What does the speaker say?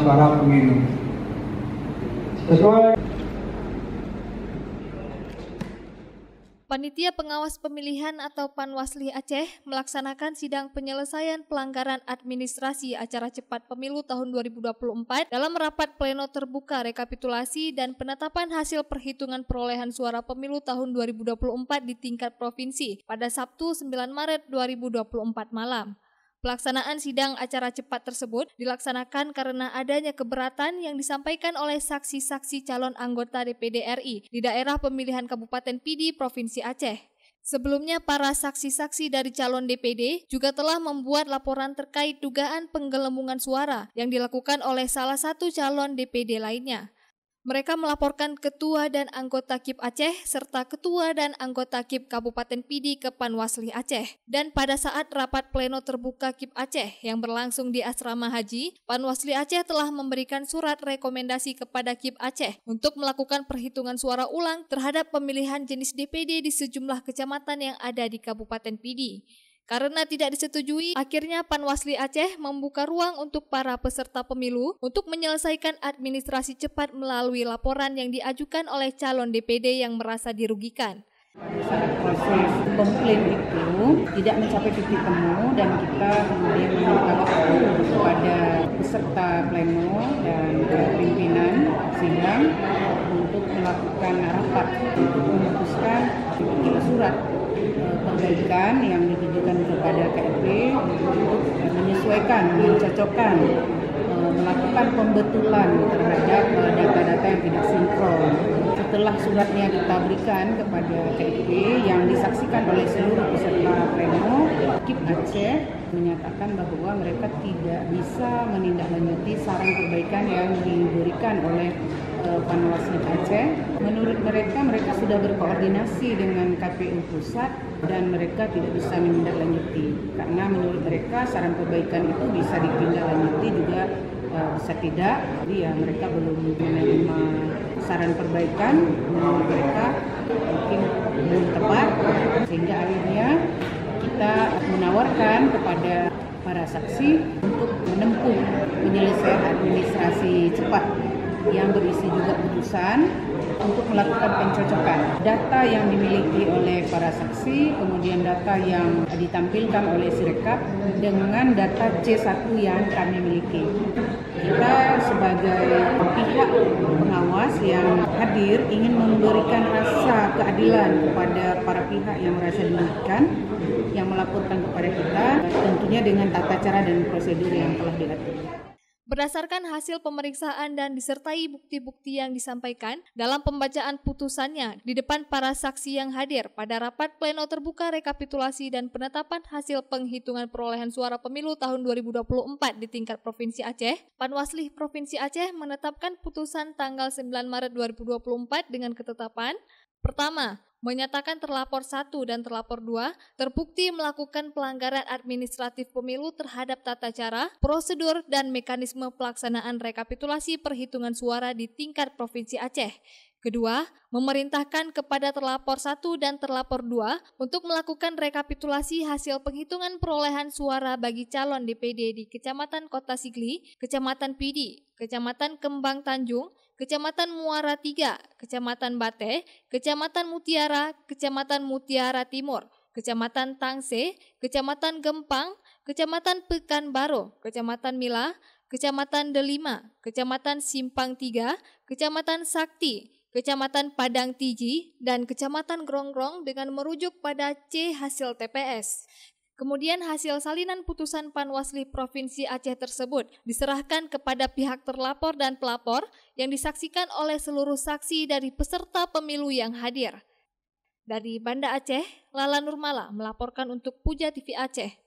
suara pemilu. Sesuai Panitia Pengawas Pemilihan atau Panwasli Aceh melaksanakan sidang penyelesaian pelanggaran administrasi acara cepat pemilu tahun 2024 dalam rapat pleno terbuka rekapitulasi dan penetapan hasil perhitungan perolehan suara pemilu tahun 2024 di tingkat provinsi pada Sabtu 9 Maret 2024 malam. Pelaksanaan sidang acara cepat tersebut dilaksanakan karena adanya keberatan yang disampaikan oleh saksi-saksi calon anggota DPD RI di daerah pemilihan Kabupaten Pidi, Provinsi Aceh. Sebelumnya, para saksi-saksi dari calon DPD juga telah membuat laporan terkait dugaan penggelembungan suara yang dilakukan oleh salah satu calon DPD lainnya. Mereka melaporkan ketua dan anggota KIP Aceh serta ketua dan anggota KIP Kabupaten Pidi ke Panwasli Aceh. Dan pada saat rapat pleno terbuka KIP Aceh yang berlangsung di Asrama Haji, Panwasli Aceh telah memberikan surat rekomendasi kepada KIP Aceh untuk melakukan perhitungan suara ulang terhadap pemilihan jenis DPD di sejumlah kecamatan yang ada di Kabupaten Pidi. Karena tidak disetujui, akhirnya Panwasli Aceh membuka ruang untuk para peserta pemilu untuk menyelesaikan administrasi cepat melalui laporan yang diajukan oleh calon DPD yang merasa dirugikan. Saat proses komplain itu tidak mencapai titik temu dan kita kemudian meminta waktu kepada peserta pleno dan pimpinan sidang untuk melakukan rapat untuk memutuskan surat perbaikan yang ditujukan kepada KIP untuk menyesuaikan, mencocokkan, melakukan pembetulan terhadap data-data yang tidak sinkron. Setelah suratnya kita berikan kepada KIP yang disaksikan oleh seluruh peserta pleno, KIP Aceh menyatakan bahwa mereka tidak bisa menindaklanjuti saran perbaikan yang diberikan oleh Panwasli Aceh. Menurut mereka sudah berkoordinasi dengan KPU Pusat dan mereka tidak bisa menindaklanjuti karena menurut mereka saran perbaikan itu bisa ditindaklanjuti juga bisa tidak. Jadi ya mereka belum menerima saran perbaikan, menurut mereka mungkin belum tepat, sehingga akhirnya kita menawarkan kepada para saksi untuk menempuh penyelesaian administrasi cepat yang berisi juga putusan untuk melakukan pencocokan data yang dimiliki oleh para saksi, kemudian data yang ditampilkan oleh Sirekap dengan data C1 yang kami miliki. Kita sebagai pihak pengawas yang hadir ingin memberikan rasa keadilan kepada para pihak yang merasa dirugikan, yang melaporkan kepada kita, tentunya dengan tata cara dan prosedur yang telah diatur. Berdasarkan hasil pemeriksaan dan disertai bukti-bukti yang disampaikan dalam pembacaan putusannya di depan para saksi yang hadir pada rapat pleno terbuka rekapitulasi dan penetapan hasil penghitungan perolehan suara pemilu tahun 2024 di tingkat Provinsi Aceh, Panwasli Provinsi Aceh menetapkan putusan tanggal 9 Maret 2024 dengan ketetapan: pertama, menyatakan terlapor 1 dan terlapor 2 terbukti melakukan pelanggaran administratif pemilu terhadap tata cara, prosedur, dan mekanisme pelaksanaan rekapitulasi perhitungan suara di tingkat Provinsi Aceh. Kedua, memerintahkan kepada terlapor 1 dan terlapor 2 untuk melakukan rekapitulasi hasil penghitungan perolehan suara bagi calon DPD di Kecamatan Kota Sigli, Kecamatan Pidi, Kecamatan Kembang Tanjung, Kecamatan Muara Tiga, Kecamatan Bate, Kecamatan Mutiara, Kecamatan Mutiara Timur, Kecamatan Tangse, Kecamatan Gempang, Kecamatan Pekanbaru, Kecamatan Mila, Kecamatan Delima, Kecamatan Simpang Tiga, Kecamatan Sakti, Kecamatan Padang Tiji, dan Kecamatan Grongrong dengan merujuk pada C hasil TPS. Kemudian hasil salinan putusan Panwasli Provinsi Aceh tersebut diserahkan kepada pihak terlapor dan pelapor yang disaksikan oleh seluruh saksi dari peserta pemilu yang hadir. Dari Banda Aceh, Lala Nurmala melaporkan untuk Puja TV Aceh.